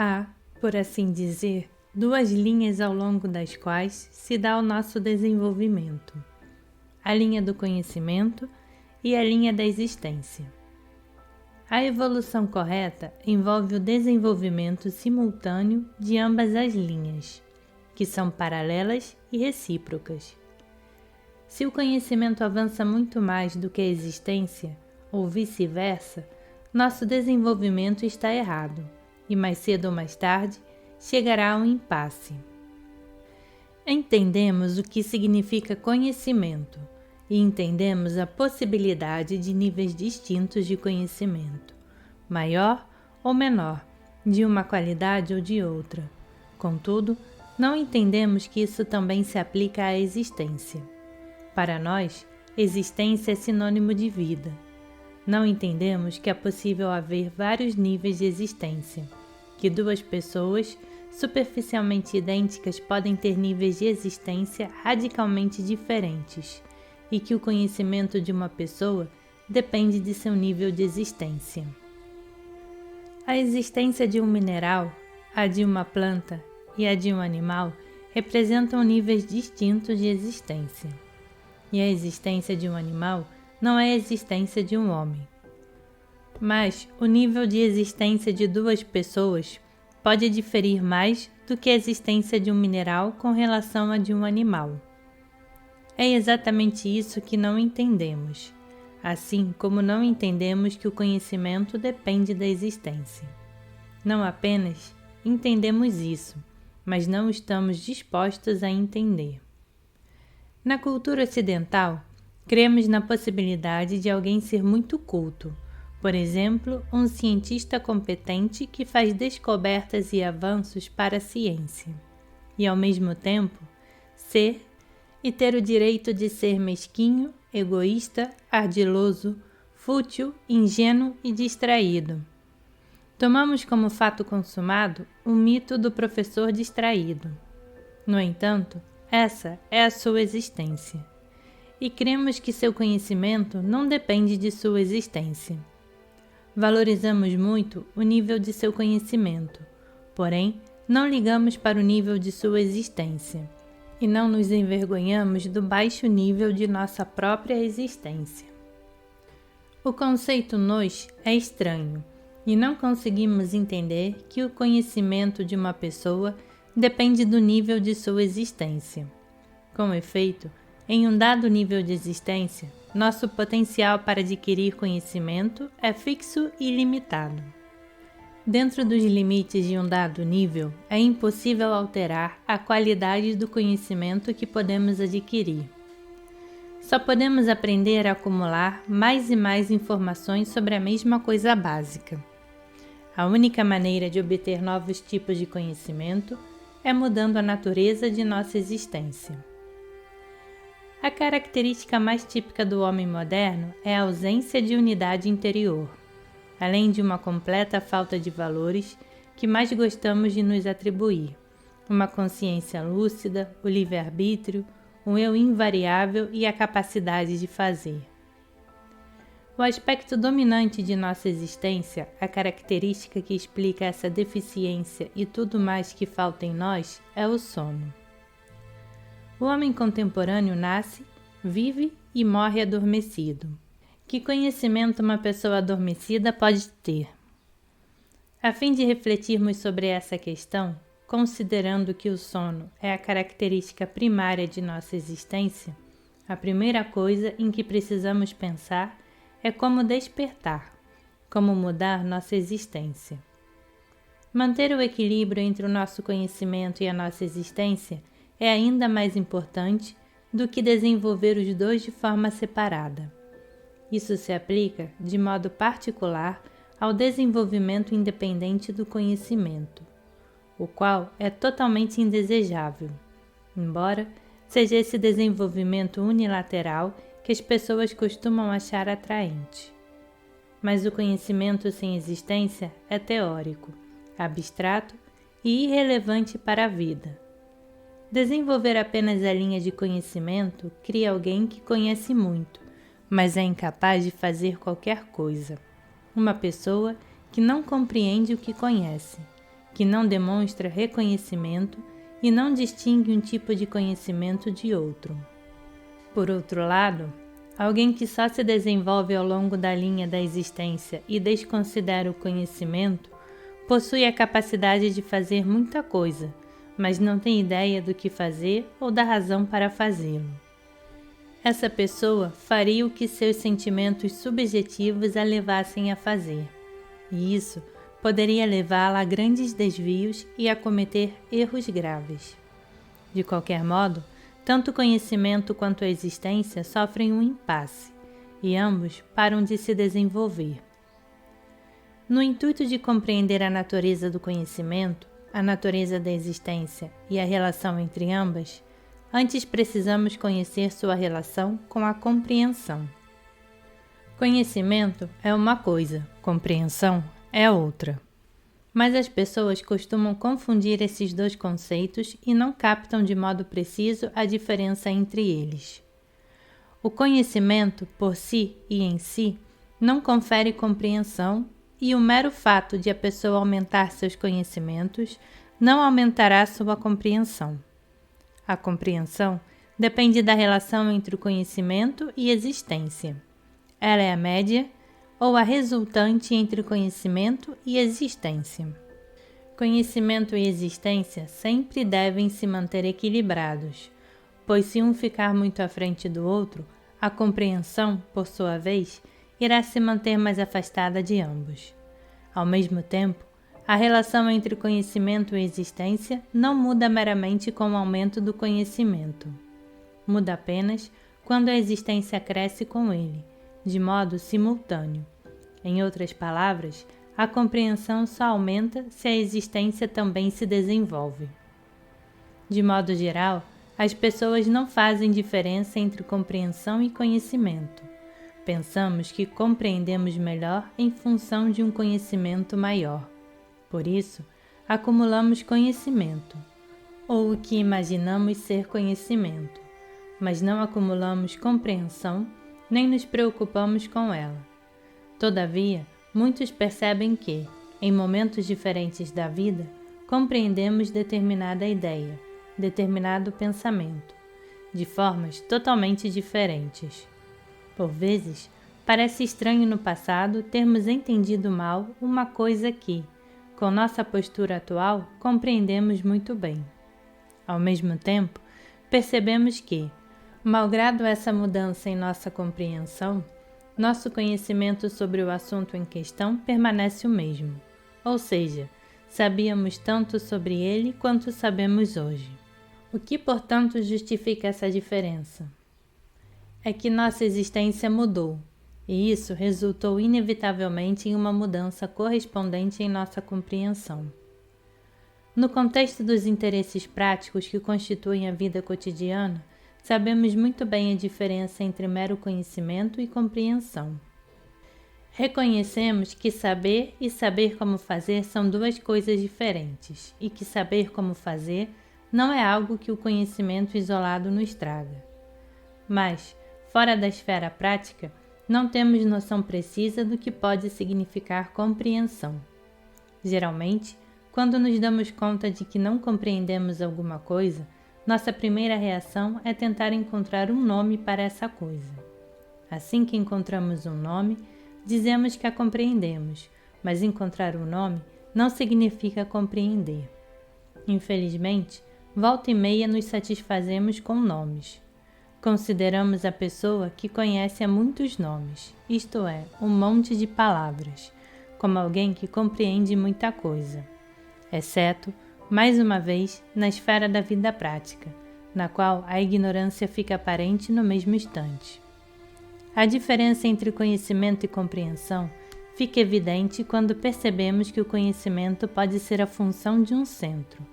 Há, por assim dizer, duas linhas ao longo das quais se dá o nosso desenvolvimento: a linha do conhecimento e a linha da existência. A evolução correta envolve o desenvolvimento simultâneo de ambas as linhas, que são paralelas e recíprocas. Se o conhecimento avança muito mais do que a existência, ou vice-versa, nosso desenvolvimento está errado, e mais cedo ou mais tarde chegará a um impasse. Entendemos o que significa conhecimento e entendemos a possibilidade de níveis distintos de conhecimento, maior ou menor, de uma qualidade ou de outra. Contudo, não entendemos que isso também se aplica à existência. Para nós, existência é sinônimo de vida. Não entendemos que é possível haver vários níveis de existência, que duas pessoas superficialmente idênticas podem ter níveis de existência radicalmente diferentes e que o conhecimento de uma pessoa depende de seu nível de existência. A existência de um mineral, a de uma planta e a de um animal representam níveis distintos de existência. E a existência de um animal não é a existência de um homem. Mas o nível de existência de duas pessoas pode diferir mais do que a existência de um mineral com relação à de um animal. É exatamente isso que não entendemos, assim como não entendemos que o conhecimento depende da existência. Não apenas entendemos isso, mas não estamos dispostos a entender. Na cultura ocidental, cremos na possibilidade de alguém ser muito culto, por exemplo, um cientista competente que faz descobertas e avanços para a ciência, e ao mesmo tempo, ser e ter o direito de ser mesquinho, egoísta, ardiloso, fútil, ingênuo e distraído. Tomamos como fato consumado o mito do professor distraído. No entanto, essa é a sua existência, e cremos que seu conhecimento não depende de sua existência. Valorizamos muito o nível de seu conhecimento, porém, não ligamos para o nível de sua existência, e não nos envergonhamos do baixo nível de nossa própria existência. O conceito nós é estranho, e não conseguimos entender que o conhecimento de uma pessoa depende do nível de sua existência. Com efeito, em um dado nível de existência, nosso potencial para adquirir conhecimento é fixo e limitado. Dentro dos limites de um dado nível, é impossível alterar a qualidade do conhecimento que podemos adquirir. Só podemos aprender a acumular mais e mais informações sobre a mesma coisa básica. A única maneira de obter novos tipos de conhecimento é mudando a natureza de nossa existência. A característica mais típica do homem moderno é a ausência de unidade interior, além de uma completa falta de valores que mais gostamos de nos atribuir, uma consciência lúcida, o livre-arbítrio, um eu invariável e a capacidade de fazer. O aspecto dominante de nossa existência, a característica que explica essa deficiência e tudo mais que falta em nós, é o sono. O homem contemporâneo nasce, vive e morre adormecido. Que conhecimento uma pessoa adormecida pode ter? A fim de refletirmos sobre essa questão, considerando que o sono é a característica primária de nossa existência, a primeira coisa em que precisamos pensar é como despertar, como mudar nossa existência. Manter o equilíbrio entre o nosso conhecimento e a nossa existência é ainda mais importante do que desenvolver os dois de forma separada. Isso se aplica, de modo particular, ao desenvolvimento independente do conhecimento, o qual é totalmente indesejável, embora seja esse desenvolvimento unilateral que as pessoas costumam achar atraente. Mas o conhecimento sem existência é teórico, abstrato e irrelevante para a vida. Desenvolver apenas a linha de conhecimento cria alguém que conhece muito, mas é incapaz de fazer qualquer coisa. Uma pessoa que não compreende o que conhece, que não demonstra reconhecimento e não distingue um tipo de conhecimento de outro. Por outro lado, alguém que só se desenvolve ao longo da linha da existência e desconsidera o conhecimento, possui a capacidade de fazer muita coisa, mas não tem ideia do que fazer ou da razão para fazê-lo. Essa pessoa faria o que seus sentimentos subjetivos a levassem a fazer, e isso poderia levá-la a grandes desvios e a cometer erros graves. De qualquer modo, tanto o conhecimento quanto a existência sofrem um impasse, e ambos param de se desenvolver. No intuito de compreender a natureza do conhecimento, a natureza da existência e a relação entre ambas, antes precisamos conhecer sua relação com a compreensão. Conhecimento é uma coisa, compreensão é outra. Mas as pessoas costumam confundir esses dois conceitos e não captam de modo preciso a diferença entre eles. O conhecimento, por si e em si, não confere compreensão, e o mero fato de a pessoa aumentar seus conhecimentos não aumentará sua compreensão. A compreensão depende da relação entre o conhecimento e existência. Ela é a média ou a resultante entre conhecimento e existência. Conhecimento e existência sempre devem se manter equilibrados, pois se um ficar muito à frente do outro, a compreensão, por sua vez, irá se manter mais afastada de ambos. Ao mesmo tempo, a relação entre conhecimento e existência não muda meramente com o aumento do conhecimento. Muda apenas quando a existência cresce com ele, de modo simultâneo. Em outras palavras, a compreensão só aumenta se a existência também se desenvolve. De modo geral, as pessoas não fazem diferença entre compreensão e conhecimento. Pensamos que compreendemos melhor em função de um conhecimento maior. Por isso, acumulamos conhecimento, ou o que imaginamos ser conhecimento, mas não acumulamos compreensão, nem nos preocupamos com ela. Todavia, muitos percebem que, em momentos diferentes da vida, compreendemos determinada ideia, determinado pensamento, de formas totalmente diferentes. Por vezes, parece estranho no passado termos entendido mal uma coisa que, com nossa postura atual, compreendemos muito bem. Ao mesmo tempo, percebemos que, malgrado essa mudança em nossa compreensão, nosso conhecimento sobre o assunto em questão permanece o mesmo, ou seja, sabíamos tanto sobre ele quanto sabemos hoje. O que, portanto, justifica essa diferença? É que nossa existência mudou, e isso resultou inevitavelmente em uma mudança correspondente em nossa compreensão. No contexto dos interesses práticos que constituem a vida cotidiana, sabemos muito bem a diferença entre mero conhecimento e compreensão. Reconhecemos que saber e saber como fazer são duas coisas diferentes, e que saber como fazer não é algo que o conhecimento isolado nos traga. Mas, fora da esfera prática, não temos noção precisa do que pode significar compreensão. Geralmente, quando nos damos conta de que não compreendemos alguma coisa, nossa primeira reação é tentar encontrar um nome para essa coisa. Assim que encontramos um nome, dizemos que a compreendemos, mas encontrar um nome não significa compreender. Infelizmente, volta e meia nos satisfazemos com nomes. Consideramos a pessoa que conhece a muitos nomes, isto é, um monte de palavras, como alguém que compreende muita coisa, exceto, mais uma vez, na esfera da vida prática, na qual a ignorância fica aparente no mesmo instante. A diferença entre conhecimento e compreensão fica evidente quando percebemos que o conhecimento pode ser a função de um centro,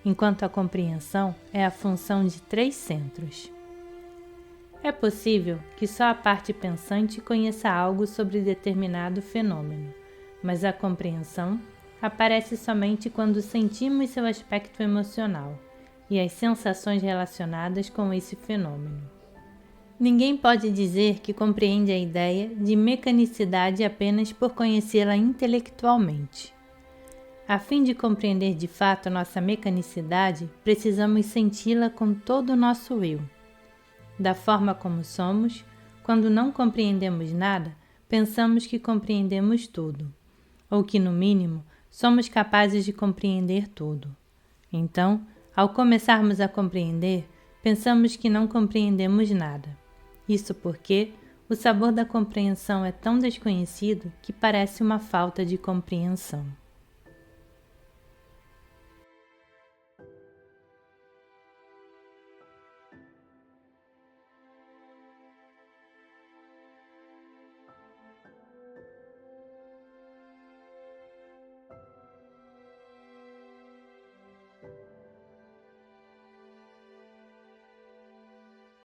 enquanto a compreensão é a função de 3 centros. É possível que só a parte pensante conheça algo sobre determinado fenômeno, mas a compreensão aparece somente quando sentimos seu aspecto emocional e as sensações relacionadas com esse fenômeno. Ninguém pode dizer que compreende a ideia de mecanicidade apenas por conhecê-la intelectualmente. A fim de compreender de fato nossa mecanicidade, precisamos senti-la com todo o nosso eu. Da forma como somos, quando não compreendemos nada, pensamos que compreendemos tudo, ou que, no mínimo, somos capazes de compreender tudo. Então, ao começarmos a compreender, pensamos que não compreendemos nada. Isso porque o sabor da compreensão é tão desconhecido que parece uma falta de compreensão.